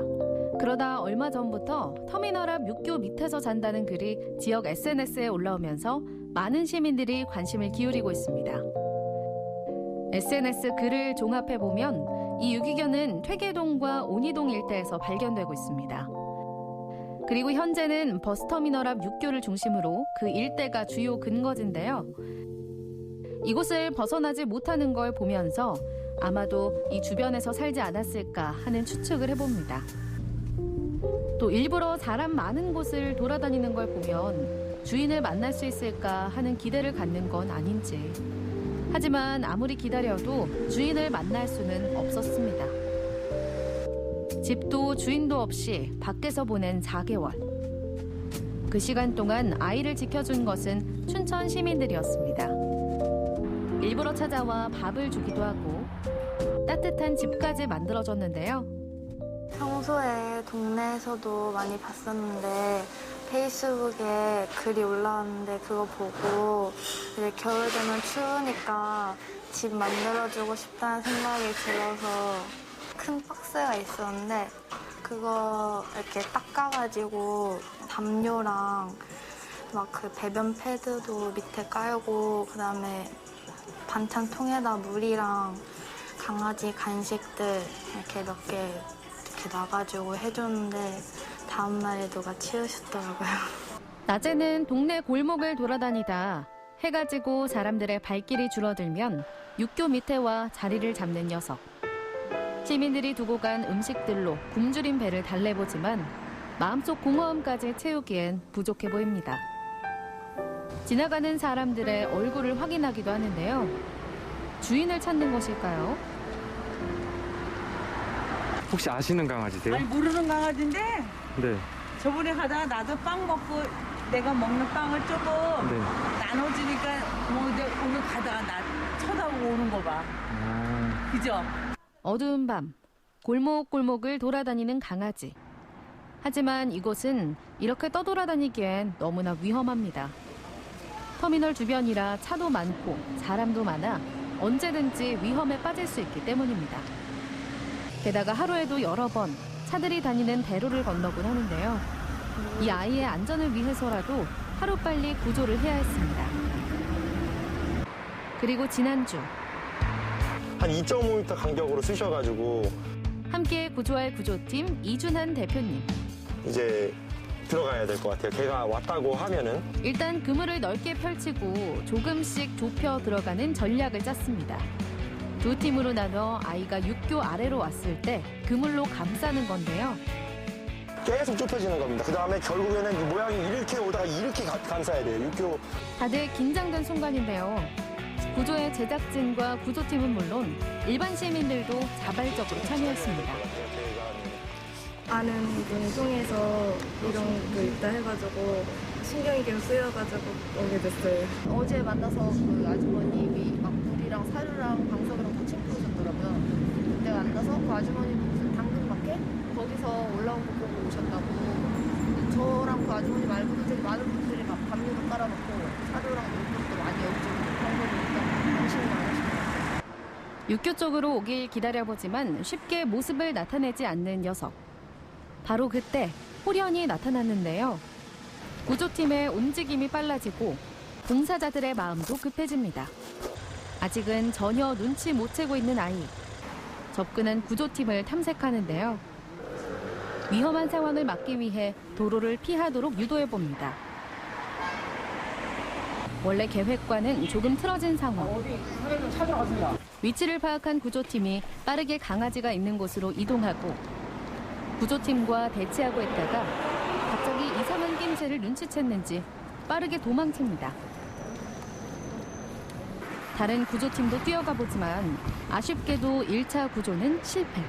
그러다 얼마 전부터 터미널 앞 육교 밑에서 잔다는 글이 지역 SNS에 올라오면서 많은 시민들이 관심을 기울이고 있습니다. SNS 글을 종합해보면 이 유기견은 퇴계동과 온이동 일대에서 발견되고 있습니다. 그리고 현재는 버스터미널 앞 육교를 중심으로 그 일대가 주요 근거지인데요. 이곳을 벗어나지 못하는 걸 보면서 아마도 이 주변에서 살지 않았을까 하는 추측을 해봅니다. 또 일부러 사람 많은 곳을 돌아다니는 걸 보면 주인을 만날 수 있을까 하는 기대를 갖는 건 아닌지. 하지만 아무리 기다려도 주인을 만날 수는 없었습니다. 집도 주인도 없이 밖에서 보낸 4개월. 그 시간 동안 아이를 지켜준 것은 춘천 시민들이었습니다. 일부러 찾아와 밥을 주기도 하고 따뜻한 집까지 만들어줬는데요. 평소에 동네에서도 많이 봤었는데 페이스북에 글이 올라왔는데 그거 보고 이제 겨울 되면 추우니까 집 만들어주고 싶다는 생각이 들어서 큰 박스가 있었는데 그거 이렇게 닦아가지고 담요랑 막 그 배변 패드도 밑에 깔고 그다음에 반찬통에다 물이랑 강아지 간식들 이렇게 몇 개 이렇게 놔가지고 해줬는데 다음날에 누가 치우셨더라고요. 낮에는 동네 골목을 돌아다니다 해가 지고 사람들의 발길이 줄어들면 육교 밑에 와 자리를 잡는 녀석. 시민들이 두고 간 음식들로 굶주린 배를 달래보지만 마음속 공허함까지 채우기엔 부족해 보입니다. 지나가는 사람들의 얼굴을 확인하기도 하는데요. 주인을 찾는 것일까요? 혹시 아시는 강아지세요? 아니 모르는 강아지인데 네. 저번에 가다가 나도 빵 먹고 내가 먹는 빵을 조금 네. 나눠주니까 뭐 이제 오늘 가다가 나 쳐다보고 오는 거 봐. 그죠? 어두운 밤 골목골목을 돌아다니는 강아지. 하지만 이곳은 이렇게 떠돌아다니기엔 너무나 위험합니다. 터미널 주변이라 차도 많고 사람도 많아 언제든지 위험에 빠질 수 있기 때문입니다. 게다가 하루에도 여러 번 차들이 다니는 대로를 건너곤 하는데요. 이 아이의 안전을 위해서라도 하루빨리 구조를 해야 했습니다. 그리고 지난주 한 2.5m 간격으로 쑤셔가지고 함께 구조할 구조팀 이준한 대표님. 이제 들어가야 될 것 같아요. 걔가 왔다고 하면은 일단 그물을 넓게 펼치고 조금씩 좁혀 들어가는 전략을 짰습니다. 두 팀으로 나눠 아이가 육교 아래로 왔을 때 그물로 감싸는 건데요. 계속 좁혀지는 겁니다. 그 다음에 결국에는 이 모양이 이렇게 오다가 이렇게 감싸야 돼요. 육교. 다들 긴장된 순간인데요. 구조의 제작진과 구조팀은 물론 일반 시민들도 자발적으로 참여했습니다. 아는 분 통해서 이런 거 있다 해가지고 신경이 계속 쓰여가지고 오게 됐어요. 어제 만나서 그 아주머님이 막 물이랑 사료랑 방석이랑 다 챙겨오셨더라고요. 그때 만나서 그 아주머니 무슨 당근마켓? 거기서 올라온 거 보고 오셨다고. 저랑 그 아주머니 말고도 되게 많은 분들이 막 담요도 깔아놓고 사료랑 물도 많이 얹고 그런 거 보니까 관심이 많으시더라고요. 육교 쪽으로 오길 기다려보지만 쉽게 모습을 나타내지 않는 녀석. 바로 그때 호련이 나타났는데요. 구조팀의 움직임이 빨라지고 봉사자들의 마음도 급해집니다. 아직은 전혀 눈치 못 채고 있는 아이. 접근한 구조팀을 탐색하는데요. 위험한 상황을 막기 위해 도로를 피하도록 유도해봅니다. 원래 계획과는 조금 틀어진 상황. 위치를 파악한 구조팀이 빠르게 강아지가 있는 곳으로 이동하고 구조팀과 대치하고 있다가 갑자기 이상한 낌새를 눈치챘는지 빠르게 도망칩니다. 다른 구조팀도 뛰어가 보지만 아쉽게도 1차 구조는 실패.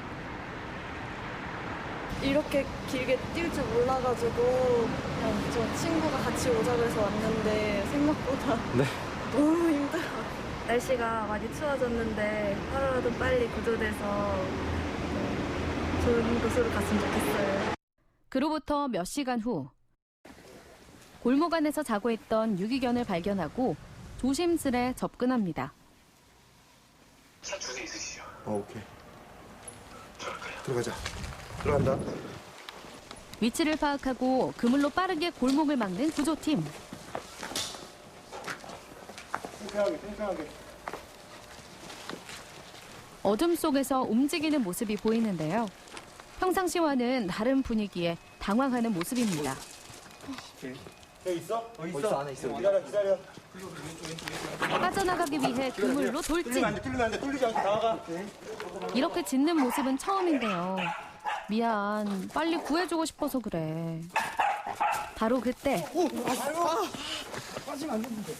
이렇게 길게 뛸 줄 몰라가지고 그냥 저 친구가 같이 오자고 해서 왔는데 생각보다 네. 너무 힘들어요. 날씨가 많이 추워졌는데 하루라도 빨리 구조돼서 좋은 곳으로 갔으면 좋겠어요. 그로부터 몇 시간 후 골목 안에서 자고 있던 유기견을 발견하고 조심스레 접근합니다. 차 두 대 있으시죠? 오케이. 들어가자. 들어간다. 위치를 파악하고 그물로 빠르게 골목을 막는 구조팀. 탱탱하게. 어둠 속에서 움직이는 모습이 보이는데요. 평상시와는 다른 분위기에 당황하는 모습입니다. 여기 있어? 있어. 안에 있어. 기다려. 빠져나가기 위해 그물로 돌진. 뚫리면 안 돼. 뚫리지 않게 나가. 이렇게 짖는 모습은 처음인데요. 미안, 빨리 구해주고 싶어서 그래. 바로 그때 빠지면 안 되는데.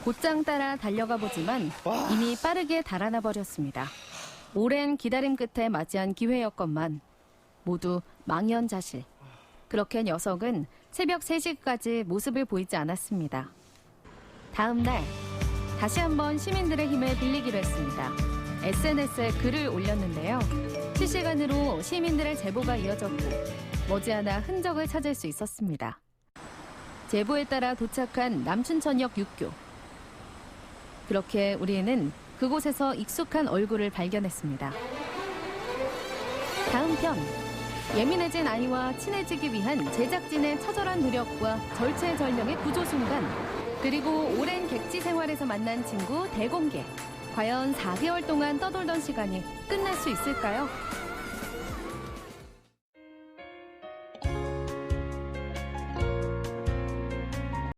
곧장 따라 달려가 보지만 이미 빠르게 달아나 버렸습니다. 오랜 기다림 끝에 맞이한 기회였건만 모두 망연자실. 그렇게 녀석은 새벽 3시까지 모습을 보이지 않았습니다. 다음 날 다시 한번 시민들의 힘을 빌리기로 했습니다. SNS에 글을 올렸는데요. 실시간으로 시민들의 제보가 이어졌고 머지않아 흔적을 찾을 수 있었습니다. 제보에 따라 도착한 남춘천역 6교. 그렇게 우리는 그곳에서 익숙한 얼굴을 발견했습니다. 다음 편, 예민해진 아이와 친해지기 위한 제작진의 처절한 노력과 절체절명의 구조 순간, 그리고 오랜 객지 생활에서 만난 친구 대공개. 과연 4개월 동안 떠돌던 시간이 끝날 수 있을까요?